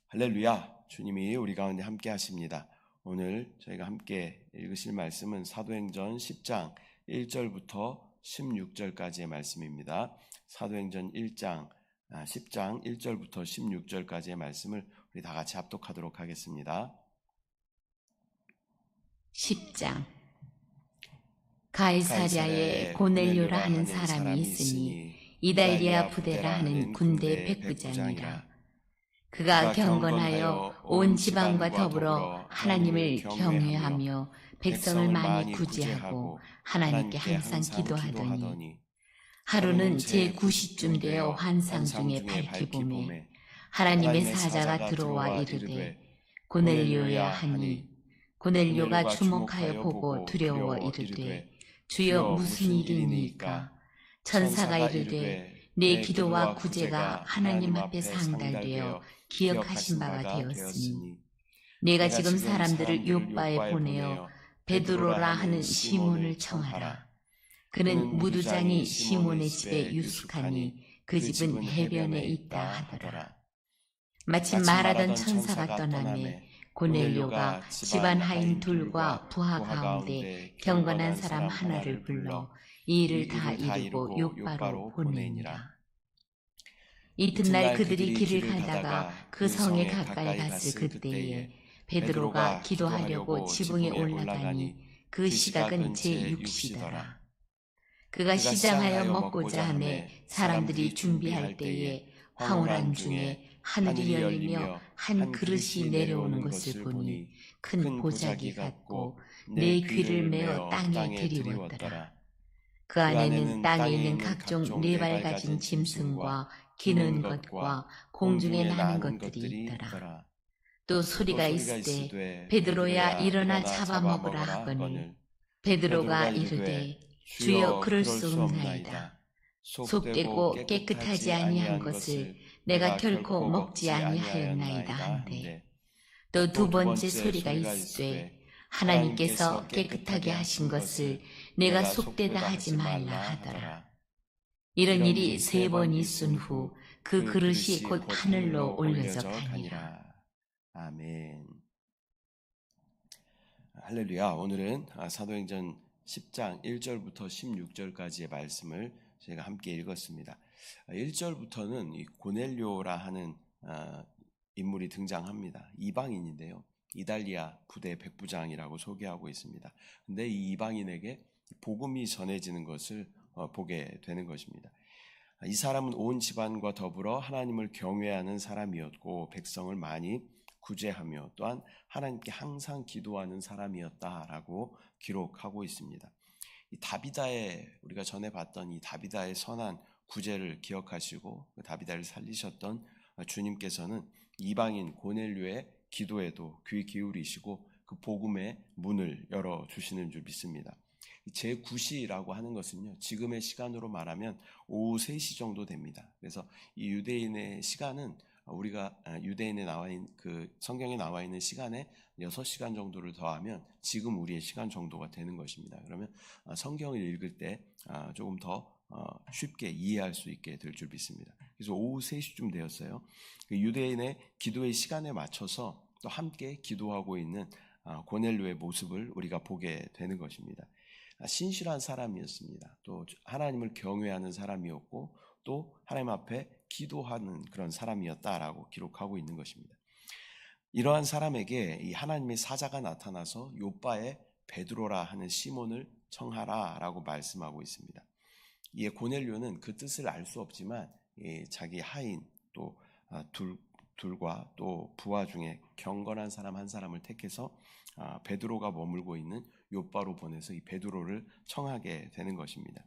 할렐루야, 주님이 우리 가운데 함께 하십니다. 오늘 저희가 함께 읽으실 말씀은 사도행전 10장 1절부터 16절까지의 말씀입니다. 사도행전 10장 1절부터 16절까지의 말씀을 우리 다 같이 합독하도록 하겠습니다. 10장. 가이사랴에 고넬료라 하는 사람이 있으니 이달리아 부대라 하는 군대 백부장이라. 그가 경건하여 온 지방과 더불어 하나님을 경외하며 백성을 많이 구제하고 하나님께 항상 기도하더니 하루는 제9시쯤 되어 환상 중에 밝히 보매 하나님의 사자가 들어와 이르되 고넬료야 하니 고넬료가 주목하여 보고 두려워 이르되 주여 무슨 일이니까? 천사가 이르되 내 기도와 구제가 하나님 앞에 상달되어 기억하신 바가 되었으니 내가 지금 사람들을 요빠에 보내어 베드로라 하는 시몬을 청하라. 그는 무두장이 시몬의 집에 유숙하니 그 집은 해변에 있다 하더라. 마침 말하던 천사가 떠나매 고넬료가 집안 하인 둘과 부하 가운데 경건한 사람 하나를 불러 이 일을 다 이루고 요빠로 보내니라. 이튿날 그들이 길을 가다가 그 성에 가까이 갔을 그때에 베드로가 기도하려고 지붕에 올라가니 그 시각은 제6시더라. 그가 시장하여 먹고자 하매 사람들이 준비할 때에 황홀한 중에 하늘이 열리며 한 그릇이 내려오는 것을 보니 큰 보자기 같고 내 귀를 메어 땅에 들이웠더라. 그 안에는 땅에 있는 각종 네 발 가진 짐승과 기는 것과 공중에 나는 것들이 있더라. 또 소리가 있으되 베드로야 일어나 잡아먹으라 하거늘 베드로가 이르되 주여 그럴 수 없나이다. 속되고 깨끗하지 아니한 것을 내가 결코 먹지 아니하였나이다 한데 또 두 번째 소리가 있으되 하나님께서 깨끗하게 하신 것을 내가 속되다 하지 말라 하더라. 이런 일이 3번 있은 후 그 그릇이 곧 하늘로 올려져 가니라. 아멘. 할렐루야. 오늘은 사도행전 10장 1절부터 16절까지의 말씀을 저희가 함께 읽었습니다. 1절부터는 이 고넬료라 하는 인물이 등장합니다. 이방인인데요. 이달리아 부대 백부장이라고 소개하고 있습니다. 근데 이 이방인에게 복음이 전해지는 것을 보게 되는 것입니다. 이 사람은 온 집안과 더불어 하나님을 경외하는 사람이었고 백성을 많이 구제하며 또한 하나님께 항상 기도하는 사람이었다라고 기록하고 있습니다. 이 다비다의 우리가 전에 봤던 이 다비다의 선한 구제를 기억하시고 그 다비다를 살리셨던 주님께서는 이방인 고넬료의 기도에도 귀 기울이시고 그 복음의 문을 열어주시는 줄 믿습니다. 제9시라고 하는 것은요, 지금의 시간으로 말하면 오후 3시 정도 됩니다. 그래서 이 유대인의 시간은 우리가 유대인에 나와 있는 그 성경에 나와 있는 시간에 6시간 정도를 더하면 지금 우리의 시간 정도가 되는 것입니다. 그러면 성경을 읽을 때 조금 더 쉽게 이해할 수 있게 될 줄 믿습니다. 그래서 오후 3시쯤 되었어요. 그 유대인의 기도의 시간에 맞춰서 또 함께 기도하고 있는 고넬료의 모습을 우리가 보게 되는 것입니다. 신실한 사람이었습니다. 또 하나님을 경외하는 사람이었고 또 하나님 앞에 기도하는 그런 사람이었다라고 기록하고 있는 것입니다. 이러한 사람에게 이 하나님의 사자가 나타나서 요빠에 베드로라 하는 시몬을 청하라라고 말씀하고 있습니다. 이에 고넬료는 그 뜻을 알 수 없지만 자기 하인 또 둘과 또 부하 중에 경건한 사람 한 사람을 택해서 베드로가 머물고 있는 요빠로 보내서 이 베드로를 청하게 되는 것입니다.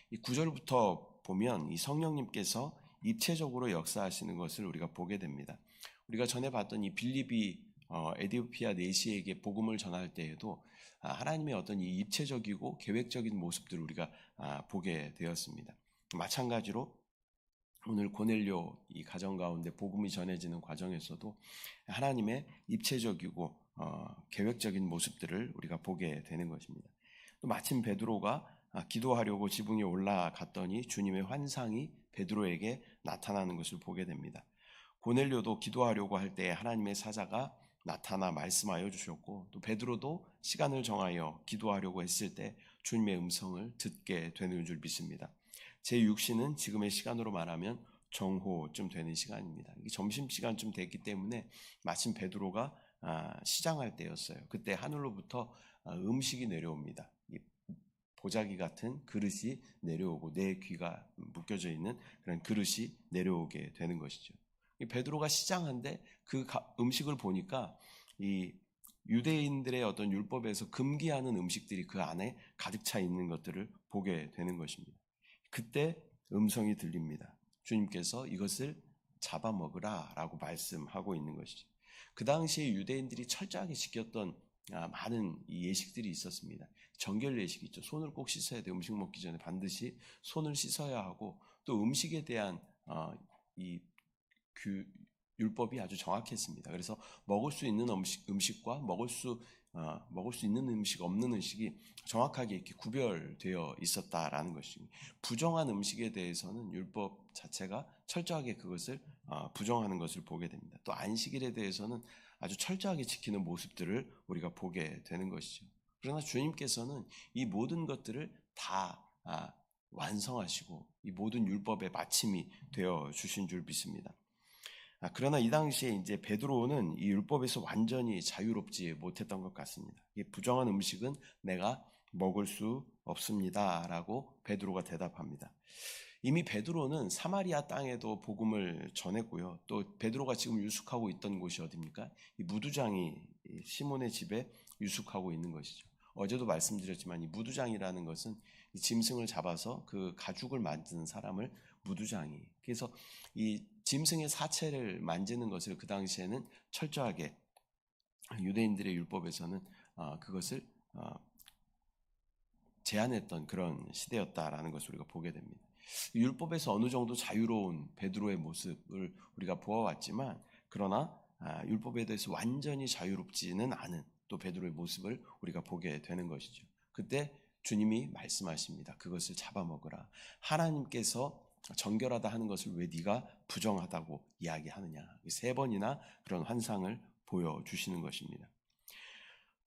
이 9절부터 보면 이 성령님께서 입체적으로 역사하시는 것을 우리가 보게 됩니다. 우리가 전에 봤던 이 빌립이 에디오피아 내시에게 복음을 전할 때에도 하나님의 어떤 이 입체적이고 계획적인 모습들을 우리가 보게 되었습니다. 마찬가지로 오늘 고넬료 이 가정 가운데 복음이 전해지는 과정에서도 하나님의 입체적이고 계획적인 모습들을 우리가 보게 되는 것입니다. 또 마침 베드로가 기도하려고 지붕에 올라갔더니 주님의 환상이 베드로에게 나타나는 것을 보게 됩니다. 고넬료도 기도하려고 할 때 하나님의 사자가 나타나 말씀하여 주셨고, 또 베드로도 시간을 정하여 기도하려고 했을 때 주님의 음성을 듣게 되는 줄 믿습니다. 제 육신은 지금의 시간으로 말하면 정오쯤 되는 시간입니다. 점심시간쯤 됐기 때문에 마침 베드로가 시장할 때였어요. 그때 하늘로부터 음식이 내려옵니다. 보자기 같은 그릇이 내려오고 내 귀가 묶여져 있는 그런 그릇이 내려오게 되는 것이죠. 베드로가 시장한데 그 음식을 보니까 이 유대인들의 어떤 율법에서 금기하는 음식들이 그 안에 가득 차 있는 것들을 보게 되는 것입니다. 그때 음성이 들립니다. 주님께서 이것을 잡아먹으라 라고 말씀하고 있는 것이죠. 그 당시에 유대인들이 철저하게 지켰던 많은 예식들이 있었습니다. 정결 예식이 있죠. 손을 꼭 씻어야 돼요. 음식 먹기 전에 반드시 손을 씻어야 하고, 또 음식에 대한 이 율법이 아주 정확했습니다. 그래서 먹을 수 있는 음식과 먹을 수 있는 음식, 없는 음식이 정확하게 이렇게 구별되어 있었다라는 것입니다. 부정한 음식에 대해서는 율법 자체가 철저하게 그것을 부정하는 것을 보게 됩니다. 또 안식일에 대해서는 아주 철저하게 지키는 모습들을 우리가 보게 되는 것이죠. 그러나 주님께서는 이 모든 것들을 다 완성하시고 이 모든 율법의 마침이 되어 주신 줄 믿습니다. 그러나 이 당시에 이제 베드로는 이 율법에서 완전히 자유롭지 못했던 것 같습니다. 이 부정한 음식은 내가 먹을 수 없습니다라고 베드로가 대답합니다. 이미 베드로는 사마리아 땅에도 복음을 전했고요. 또 베드로가 지금 유숙하고 있던 곳이 어디입니까? 이 무두장이 시몬의 집에 유숙하고 있는 것이죠. 어제도 말씀드렸지만 이 무두장이라는 것은 이 짐승을 잡아서 그 가죽을 만드는 사람을 무두장이. 그래서 이 짐승의 사체를 만지는 것을 그 당시에는 철저하게 유대인들의 율법에서는 그것을 제한했던 그런 시대였다라는 것을 우리가 보게 됩니다. 율법에서 어느 정도 자유로운 베드로의 모습을 우리가 보아왔지만, 그러나 율법에 대해서 완전히 자유롭지는 않은 또 베드로의 모습을 우리가 보게 되는 것이죠. 그때 주님이 말씀하십니다. 그것을 잡아먹으라. 하나님께서 정결하다 하는 것을 왜 네가 부정하다고 이야기하느냐. 3번이나 그런 환상을 보여주시는 것입니다.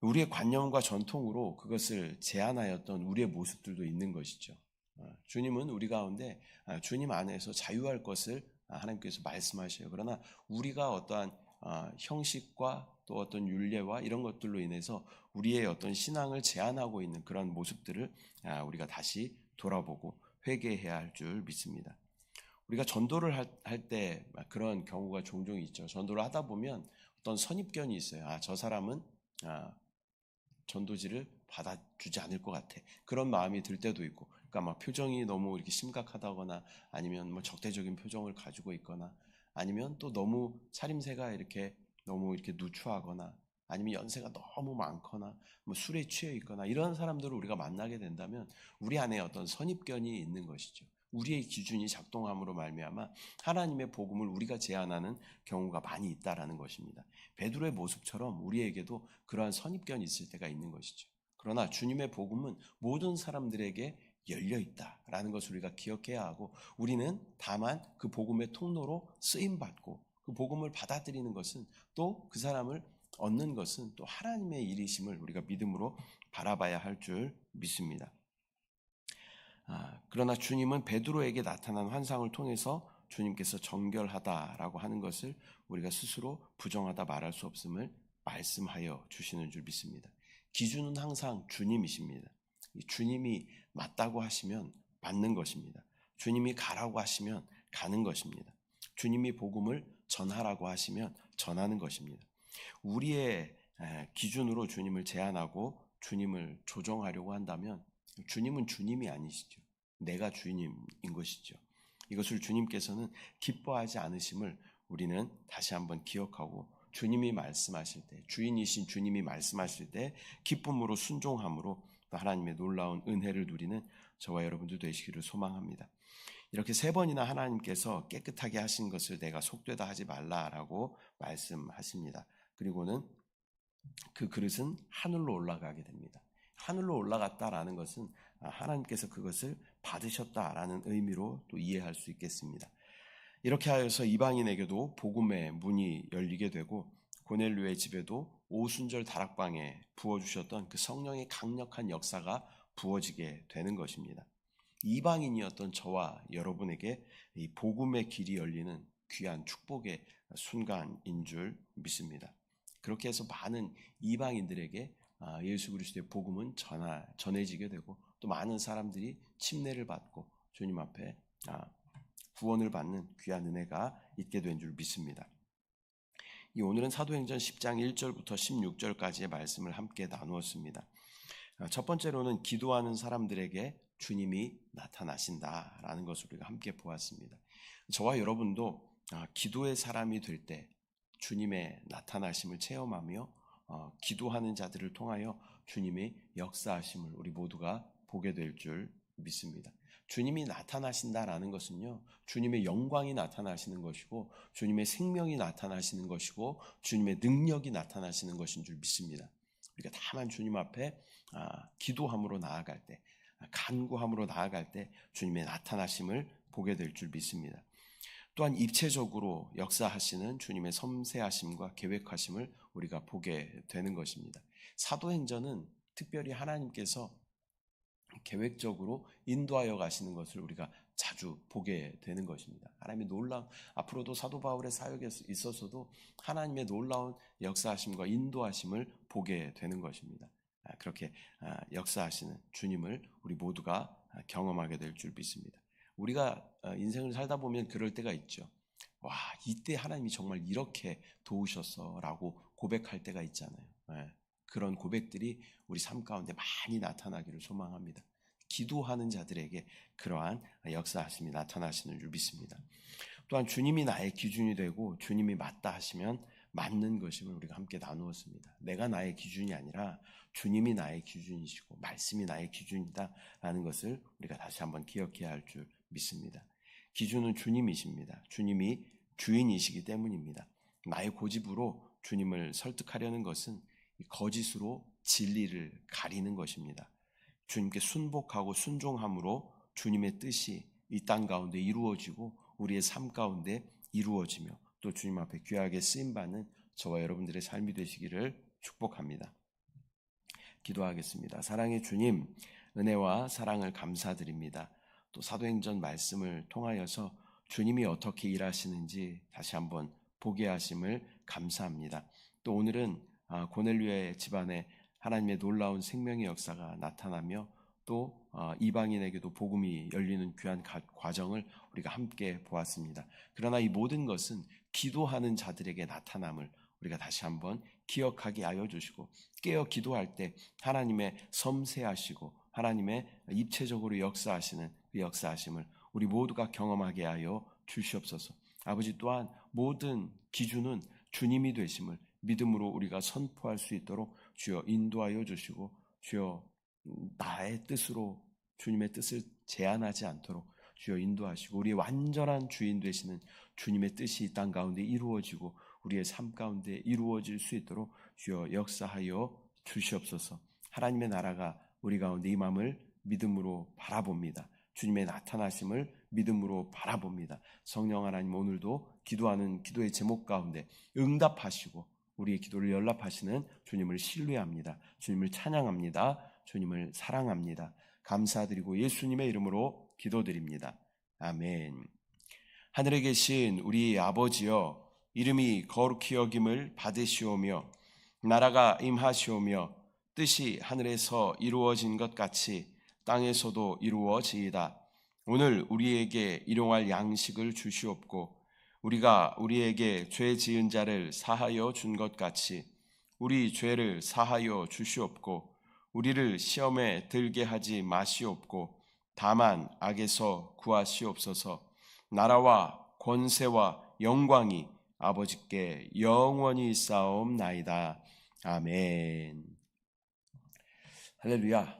우리의 관념과 전통으로 그것을 제한하였던 우리의 모습들도 있는 것이죠. 주님은 우리 가운데 주님 안에서 자유할 것을 하나님께서 말씀하셔요. 그러나 우리가 어떠한 형식과 또 어떤 율례와 이런 것들로 인해서 우리의 어떤 신앙을 제한하고 있는 그런 모습들을 우리가 다시 돌아보고 회개해야 할 줄 믿습니다. 우리가 전도를 할 때 그런 경우가 종종 있죠. 전도를 하다 보면 어떤 선입견이 있어요. 저 사람은 전도지를 받아주지 않을 것 같아. 그런 마음이 들 때도 있고, 그러니까 막 표정이 너무 이렇게 심각하다거나, 아니면 뭐 적대적인 표정을 가지고 있거나, 아니면 또 너무 차림새가 너무 이렇게 누추하거나, 아니면 연세가 너무 많거나, 뭐 술에 취해 있거나, 이런 사람들을 우리가 만나게 된다면 우리 안에 어떤 선입견이 있는 것이죠. 우리의 기준이 작동함으로 말미암아 하나님의 복음을 우리가 제한하는 경우가 많이 있다라는 것입니다. 베드로의 모습처럼 우리에게도 그러한 선입견이 있을 때가 있는 것이죠. 그러나 주님의 복음은 모든 사람들에게 열려 있다라는 것을 우리가 기억해야 하고, 우리는 다만 그 복음의 통로로 쓰임받고 그 복음을 받아들이는 것은, 또 그 사람을 얻는 것은 또 하나님의 일이심을 우리가 믿음으로 바라봐야 할 줄 믿습니다. 그러나 주님은 베드로에게 나타난 환상을 통해서 주님께서 정결하다라고 하는 것을 우리가 스스로 부정하다 말할 수 없음을 말씀하여 주시는 줄 믿습니다. 기준은 항상 주님이십니다. 주님이 맞다고 하시면 맞는 것입니다. 주님이 가라고 하시면 가는 것입니다. 주님이 복음을 전하라고 하시면 전하는 것입니다. 우리의 기준으로 주님을 제한하고 주님을 조정하려고 한다면 주님은 주님이 아니시죠. 내가 주님인 것이죠. 이것을 주님께서는 기뻐하지 않으심을 우리는 다시 한번 기억하고, 주님이 말씀하실 때, 주인이신 주님이 말씀하실 때 기쁨으로 순종함으로 하나님의 놀라운 은혜를 누리는 저와 여러분들 되시기를 소망합니다. 이렇게 3번이나 하나님께서 깨끗하게 하신 것을 내가 속되다 하지 말라라고 말씀하십니다. 그리고는 그 그릇은 하늘로 올라가게 됩니다. 하늘로 올라갔다라는 것은 하나님께서 그것을 받으셨다라는 의미로 또 이해할 수 있겠습니다. 이렇게 하여서 이방인에게도 복음의 문이 열리게 되고 고넬료의 집에도 오순절 다락방에 부어주셨던 그 성령의 강력한 역사가 부어지게 되는 것입니다. 이방인이었던 저와 여러분에게 이 복음의 길이 열리는 귀한 축복의 순간인 줄 믿습니다. 그렇게 해서 많은 이방인들에게 예수 그리스도의 복음은 전해지게 되고 또 많은 사람들이 침례를 받고 주님 앞에 구원을 받는 귀한 은혜가 있게 된 줄 믿습니다. 오늘은 사도행전 10장 1절부터 16절까지의 말씀을 함께 나누었습니다. 첫 번째로는 기도하는 사람들에게 주님이 나타나신다라는 것을 우리가 함께 보았습니다. 저와 여러분도 기도의 사람이 될 때 주님의 나타나심을 체험하며 기도하는 자들을 통하여 주님의 역사하심을 우리 모두가 보게 될 줄 믿습니다. 주님이 나타나신다라는 것은요, 주님의 영광이 나타나시는 것이고 주님의 생명이 나타나시는 것이고 주님의 능력이 나타나시는 것인 줄 믿습니다. 우리가 다만 주님 앞에 기도함으로 나아갈 때, 간구함으로 나아갈 때 주님의 나타나심을 보게 될 줄 믿습니다. 또한 입체적으로 역사하시는 주님의 섬세하심과 계획하심을 우리가 보게 되는 것입니다. 사도행전은 특별히 하나님께서 계획적으로 인도하여 가시는 것을 우리가 자주 보게 되는 것입니다. 하나님의 놀라운, 앞으로도 사도 바울의 사역에 있어서도 하나님의 놀라운 역사하심과 인도하심을 보게 되는 것입니다. 그렇게 역사하시는 주님을 우리 모두가 경험하게 될 줄 믿습니다. 우리가 인생을 살다 보면 그럴 때가 있죠. 와, 이때 하나님이 정말 이렇게 도우셨어 라고 고백할 때가 있잖아요. 그런 고백들이 우리 삶 가운데 많이 나타나기를 소망합니다. 기도하는 자들에게 그러한 역사하심이 나타나시는 줄 믿습니다. 또한 주님이 나의 기준이 되고 주님이 맞다 하시면 맞는 것임을 우리가 함께 나누었습니다. 내가 나의 기준이 아니라 주님이 나의 기준이시고 말씀이 나의 기준이다라는 것을 우리가 다시 한번 기억해야 할 줄 믿습니다. 기준은 주님이십니다. 주님이 주인이시기 때문입니다. 나의 고집으로 주님을 설득하려는 것은 거짓으로 진리를 가리는 것입니다. 주님께 순복하고 순종함으로 주님의 뜻이 이 땅 가운데 이루어지고 우리의 삶 가운데 이루어지며 또 주님 앞에 귀하게 쓰임받는 저와 여러분들의 삶이 되시기를 축복합니다. 기도하겠습니다. 사랑의 주님, 은혜와 사랑을 감사드립니다. 또 사도행전 말씀을 통하여서 주님이 어떻게 일하시는지 다시 한번 보게 하심을 감사합니다. 또 오늘은 고넬료의 집안에 하나님의 놀라운 생명의 역사가 나타나며 또 이방인에게도 복음이 열리는 귀한 과정을 우리가 함께 보았습니다. 그러나 이 모든 것은 기도하는 자들에게 나타남을 우리가 다시 한번 기억하게 하여 주시고 깨어 기도할 때 하나님의 섬세하시고 하나님의 입체적으로 역사하시는 그 역사하심을 우리 모두가 경험하게 하여 주시옵소서. 아버지, 또한 모든 기준은 주님이 되심을 믿음으로 우리가 선포할 수 있도록 주여 인도하여 주시고 주여 나의 뜻으로 주님의 뜻을 제한하지 않도록 주여 인도하시고 우리의 완전한 주인 되시는 주님의 뜻이 이 땅 가운데 이루어지고 우리의 삶 가운데 이루어질 수 있도록 주여 역사하여 주시옵소서. 하나님의 나라가 우리 가운데 임함을 믿음으로 바라봅니다. 주님의 나타나심을 믿음으로 바라봅니다. 성령 하나님, 오늘도 기도하는 기도의 제목 가운데 응답하시고 우리의 기도를 연락하시는 주님을 신뢰합니다. 주님을 찬양합니다. 주님을 사랑합니다. 감사드리고 예수님의 이름으로 기도드립니다. 아멘. 하늘에 계신 우리 아버지여, 이름이 거룩히 여김을 받으시오며 나라가 임하시오며 뜻이 하늘에서 이루어진 것 같이 땅에서도 이루어지이다. 오늘 우리에게 일용할 양식을 주시옵고 우리가 우리에게 죄 지은 자를 사하여 준 것 같이 우리 죄를 사하여 주시옵고 우리를 시험에 들게 하지 마시옵고 다만 악에서 구하시옵소서. 나라와 권세와 영광이 아버지께 영원히 있사옵나이다. 아멘. 할렐루야.